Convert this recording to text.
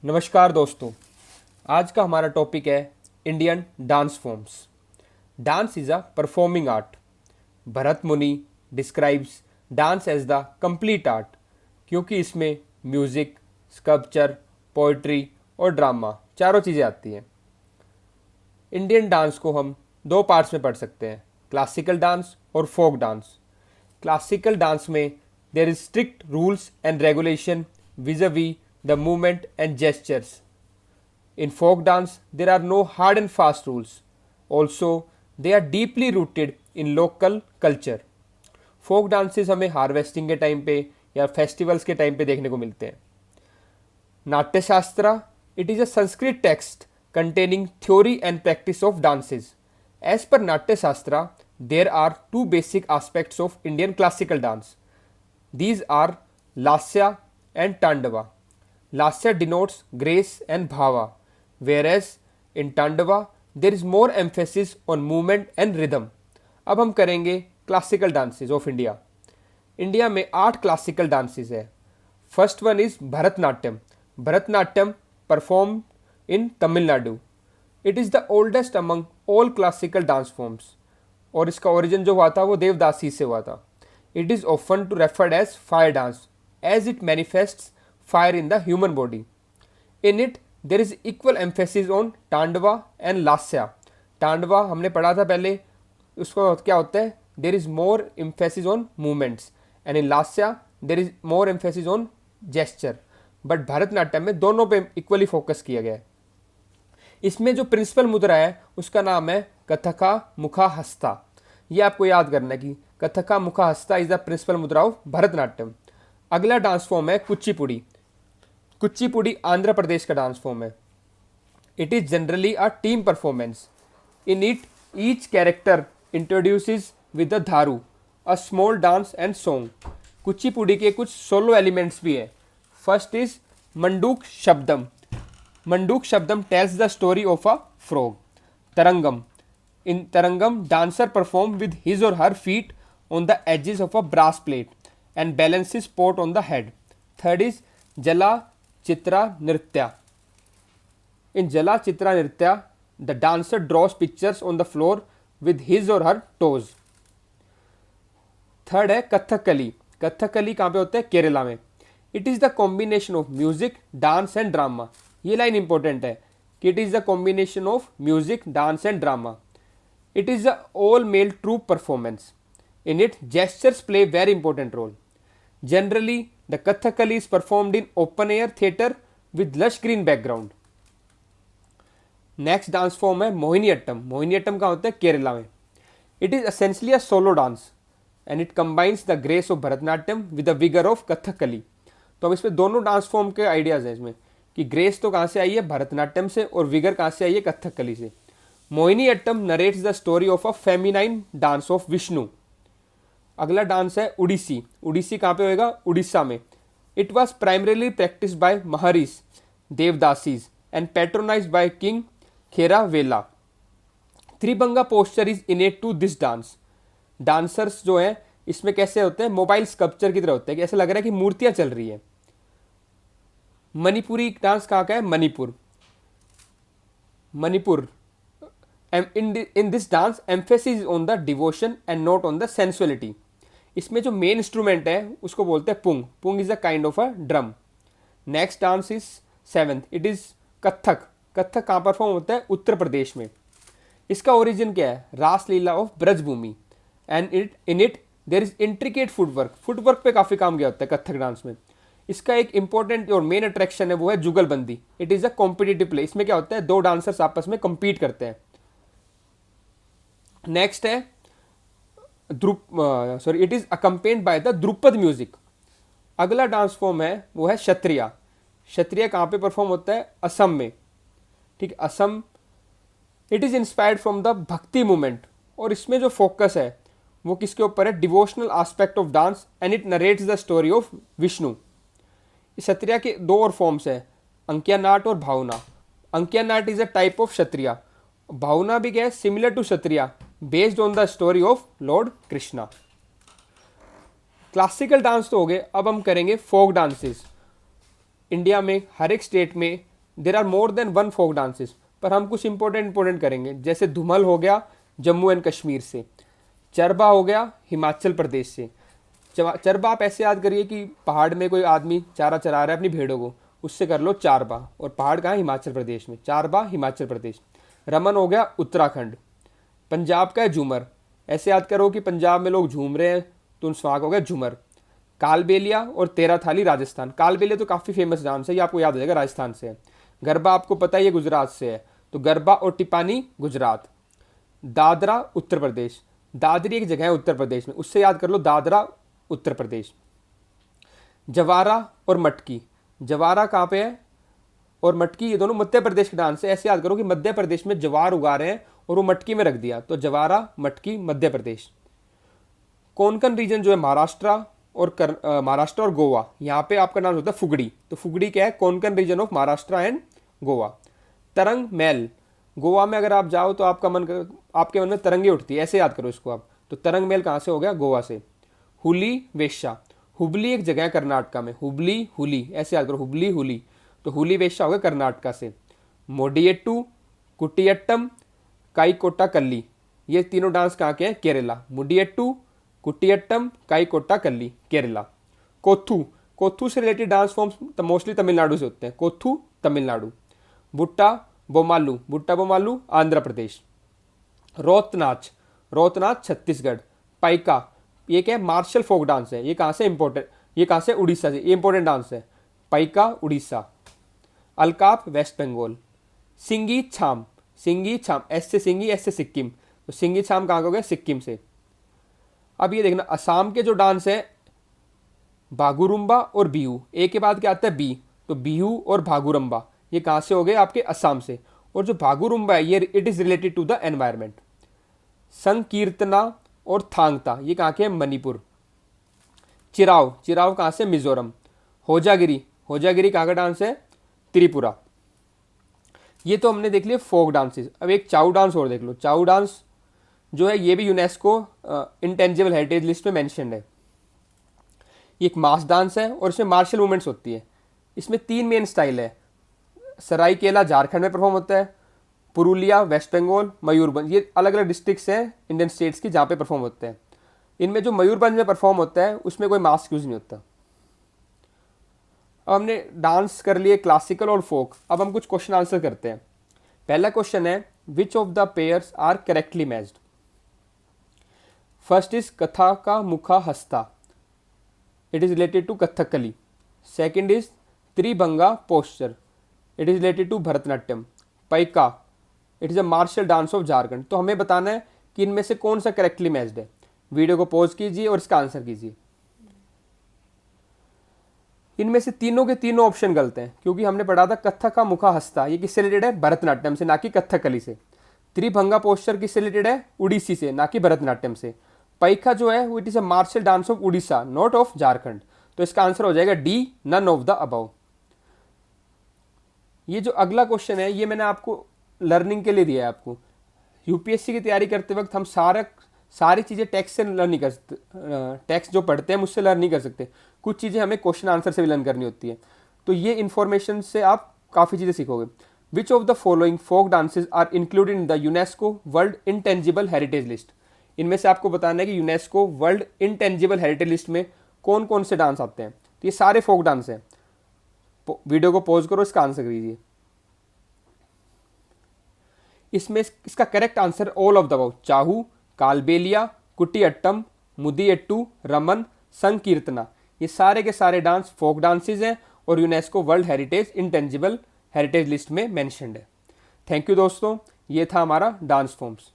नमस्कार दोस्तों। आज का हमारा टॉपिक है Indian dance forms. Dance is a performing art. Bharat Muni describes dance as the complete art क्योंकि इसमें म्यूज़िक, स्कल्पचर, पोइट्री और ड्रामा चारों चीज़ें आती हैं। इंडियन डांस को हम दो पार्ट्स में पढ़ सकते हैं, क्लासिकल डांस और फोक डांस। क्लासिकल डांस में there is strict rules and regulation vis-a-vis the movement and gestures. In folk dance, there are no hard and fast rules. Also, they are deeply rooted in local culture. Folk dances हमें harvesting के time पे या festivals के time पे देखने को मिलते हैं। Natyashastra, it is a Sanskrit text containing theory and practice of dances. As per Natyashastra, there are two basic aspects of Indian classical dance. These are Lasya and Tandava. Lasya denotes grace and bhava, whereas in Tandava there is more emphasis on movement and rhythm. अब हम करेंगे classical dances of India. India में 8 classical dances है। First one is Bharatanatyam. Bharatanatyam perform in Tamil Nadu. It is the oldest among all classical dance forms और इसका origin जो हुआ था वो देवदासी से हुआ था। It is often to referred as fire dance as it manifests fire in the human body. In it, there is equal emphasis on Tandava and Lasya. Tandava हमने पढ़ा था पहले, उसको क्या होता है, there is more emphasis on movements and in Lasya there is more emphasis on gesture. But Bharatanatyam में दोनों पे इक्वली फोकस किया गया है। इसमें जो प्रिंसिपल मुद्रा है उसका नाम है कथका मुखा हस्ता। ये आपको याद करना है कि Kathaka Mukha Hasta is the principal mudra of Bharatanatyam. अगला डांस फॉर्म है कुचिपुड़ी। कुचिपुड़ी आंध्र प्रदेश का डांस फॉर्म है। It is generally a team performance. In it each character introduces with the Dharu, a small dance and song. Kuchipudi के कुछ सोलो एलिमेंट्स भी हैं। First is Manduka Shabdam. Manduka Shabdam tells the story of a frog. Tarangam, in Tarangam dancer perform with his or her feet on the edges of a brass plate and balances pot on the head. Third is Jala Chitra Nritya. In Jala Chitra Nritya, the dancer draws pictures on the floor with his or her toes. Third है कथकली। कथकली कहाँ पे होता है? केरला में। It is the combination of music, dance and drama. ये line important है कि it is the combination of music, dance and drama. It is a all male troupe performance. In it, gestures play very important role. Generally, the Kathakali is performed in open air theatre with lush green background. Next dance form है मोहिनीअट्टम। मोहिनीअट्टम कहाँ होता है? केरला में। It is essentially a solo dance and it combines the grace of Bharatanatyam with the vigor of Kathakali. तो अब इसमें दोनों dance form के आइडियाज हैं इसमें कि ग्रेस तो कहाँ से आई है? भरतनाट्यम से, और विगर कहाँ से आई है? कथकली से। Mohiniyattam narrates the story of a feminine dance of Vishnu. अगला डांस है उड़ीसी। उड़ीसी कहाँ पे होएगा? उड़ीसा में। It was primarily practice by Maharis Devadasis and patronize by king Kharavela. Tribhanga posture is innate to this dance. Dancers जो हैं इसमें कैसे होते हैं? मोबाइल स्कल्पचर की तरह होते हैं कि ऐसा लग रहा है कि मूर्तियां चल रही है। मणिपुरी डांस कहाँ का है? Manipur. Manipur in this dance emphasis is on the devotion and not on the sensuality. इसमें जो मेन इंस्ट्रूमेंट है उसको बोलते हैं Pung. Pung is a kind of a drum. Next dance is seventh, it is Kathak. Kathak कहाँ परफॉर्म होता है? उत्तर प्रदेश में। इसका ओरिजिन क्या है? Raslila of Brajbhoomi and in it there is intricate footwork. Footwork पे काफ़ी काम किया होता है कथक डांस में। इसका एक इंपॉर्टेंट और मेन अट्रैक्शन है वो है जुगलबंदी। It is a competitive play. इसमें क्या होता है? दो डांसर्स आपस में कम्पीट करते हैं। नेक्स्ट है it is accompanied by the Dhrupad music. अगला डांस फॉर्म है वो है क्षत्रिया। क्षत्रिया कहाँ पे परफॉर्म होता है? असम में। ठीक है, Assam. It is inspired from the bhakti movement और इसमें जो फोकस है वो किसके ऊपर है? Devotional aspect of dance and it narrates the story of Vishnu. Kshatriya के दो और फॉर्म्स है, अंकिया नाट और Bhavana. Ankiya Naat is a type of Kshatriya. Bhavana भी क्या है? Similar to Kshatriya, based on the story of lord Krishna. Classical dance तो हो गए, अब हम करेंगे फोक डांसेस। इंडिया में हर एक स्टेट में there are more than one folk dances, पर हम कुछ इंपॉर्टेंट करेंगे, जैसे धूमल हो गया जम्मू एंड कश्मीर से, चरबा हो गया हिमाचल प्रदेश से। चरबा आप ऐसे याद करिए कि पहाड़ में कोई आदमी चारा चरा रहा है अपनी भेड़ों को, उससे कर लो चारबा, और पहाड़ कहाँ है? हिमाचल प्रदेश में, चारबा हिमाचल प्रदेश। रमन हो गया उत्तराखंड। पंजाब का है झूमर, ऐसे याद करो कि पंजाब में लोग झूम रहे हैं, तो सुहाग हो गया झूमर। कालबेलिया और तेरा थाली राजस्थान। कालबेलिया तो काफ़ी फेमस डांस है, ये आपको याद हो जाएगा, राजस्थान से है। गरबा आपको पता है ये गुजरात से है, तो गरबा और टिपानी गुजरात। दादरा उत्तर प्रदेश, दादरी एक जगह है उत्तर प्रदेश में, उससे याद कर लो दादरा उत्तर प्रदेश। जवारा और मटकी, जवारा कहाँ पे है और मटकी, ये दोनों मध्य प्रदेश के डांस है। ऐसे याद करो कि मध्य प्रदेश में जवार उगा रहे हैं और वो मटकी में रख दिया, तो जवारा मटकी मध्य प्रदेश। कोंकण रीजन जो है महाराष्ट्र और गोवा, यहाँ पे आपका नाम होता है फुगड़ी, तो फुगड़ी क्या है? Konkan region of Maharashtra and Goa. Tarangamel, Goa में अगर आप जाओ तो आपके मन में तरंगे उठती है, ऐसे याद करो इसको आप, तो तरंग मेल कहाँ से हो गया? गोवा से। हुली वेश्या, हुबली एक जगह है कर्नाटका में, हुबली हुली ऐसे याद करो, हुबली हुली, तो हुली वेश्या हो गया कर्नाटका से। मोडियट्टू, कुटियट्टम, काईकोटा कल्ली, ये तीनों डांस कहाँ के हैं? केरला। मुडियट्टू, कुटियट्टम, काईकोटा कल्ली, केरला। कोथू, कोथू से related dance forms mostly Tamil Nadu से होते हैं, कोथू तमिलनाडु। बुट्टा बोमालू, बुट्टा बोमालू आंध्र प्रदेश। रोतनाच, रोतनाच छत्तीसगढ़। पाइका, ये क्या है? मार्शल फोक डांस है, ये कहाँ से? ये कहाँ से? उड़ीसा से, ये इंपॉर्टेंट डांस है। पाइका उड़ीसा। अलकाप वेस्ट बंगाल। सिंगी छाम, सिंगी छाम, एस से सिंगी, एस से सिक्किम, तो सिंगी छाम कहाँ हो गया? सिक्किम से। अब ये देखना, असम के जो डांस है भागुरुम्बा और बिहू, ए के बाद क्या आता है? बी, तो बिहू और भागुरम्बा ये कहाँ से हो गए? आपके असम से। और जो भागुरुम्बा है ये it is related to the environment. Sankirtana और थांगता ये कहाँ के हैं? मणिपुर। चिराव, चिराव कहाँ से? मिजोरम। होजागिरी, होजागिरी कहाँ का डांस है? त्रिपुरा। ये तो हमने देख लिया फोक डांसेस। अब एक चाउ डांस और देख लो। चाउ डांस जो है ये भी यूनेस्को इंटेंजिबल हेरिटेज लिस्ट में मेंशन्ड है। ये एक मास डांस है और इसमें मार्शल मूवमेंट्स होती है। इसमें 3 मेन स्टाइल है। सरायकेला झारखंड में परफॉर्म होता है, पुरुलिया वेस्ट बंगाल, मयूरभंज ये अलग अलग डिस्ट्रिक्ट्स हैं इंडियन स्टेट्स की जहाँ पे परफॉर्म होते हैं। इनमें जो मयूरभंज में परफॉर्म होता है उसमें कोई मास्क यूज़ नहीं होता। अब हमने डांस कर लिए क्लासिकल और फोक, अब हम कुछ क्वेश्चन आंसर करते हैं। पहला क्वेश्चन है which of the pairs are correctly matched. First is कथा का मुखा हस्ता, it is related to Kathakali. Second is Tribhanga posture, it is related to Bharatanatyam. Paika, it is a martial dance of Jharkhand. तो हमें बताना है कि इनमें से कौन सा करेक्टली मैच्ड है। वीडियो को पॉज कीजिए और इसका आंसर कीजिए। इनमें से तीनों के तीनों ऑप्शन गलत हैं, क्योंकि हमने पढ़ा था कथक का मुखा हस्ता, ये किससे रिलेटेड है? भरतनाट्यम से, ना कि कथकली से। त्रिभंगा पोस्चर किससे रिलेटेड है? उड़ीसी से, ना कि भरतनाट्यम से। पैखा जो है वो it is a martial dance of Orissa, not of Jharkhand. तो इसका आंसर हो जाएगा D, none of the above. ये जो अगला क्वेश्चन है ये मैंने आपको लर्निंग के लिए दिया है। आपको यूपीएससी की तैयारी करते वक्त हम सारी चीज़ें टेक्स्ट से लर्न नहीं कर सकते, टेक्स्ट जो पढ़ते हैं मुझसे लर्न नहीं कर सकते। कुछ चीज़ें हमें क्वेश्चन आंसर से भी लर्न करनी होती है। तो ये इन्फॉर्मेशन से आप काफ़ी चीज़ें सीखोगे। Which of the following folk dances are included in the UNESCO world intangible heritage list. इनमें से आपको बताना है कि UNESCO world intangible heritage list में कौन कौन से डांस आते हैं। तो ये सारे फोक डांस हैं। वीडियो को पॉज करो, इसका आंसर कीजिए। इसमें इसका correct answer all of the above, चाहू, कालबेलिया, कुटियट्टम, मुदियट्टू, रमन, संकीर्तना, ये सारे के सारे डांस फोक डांसेस हैं और UNESCO world heritage intangible heritage list में मेंशन्ड है। थैंक यू दोस्तों, ये था हमारा डांस फॉर्म्स।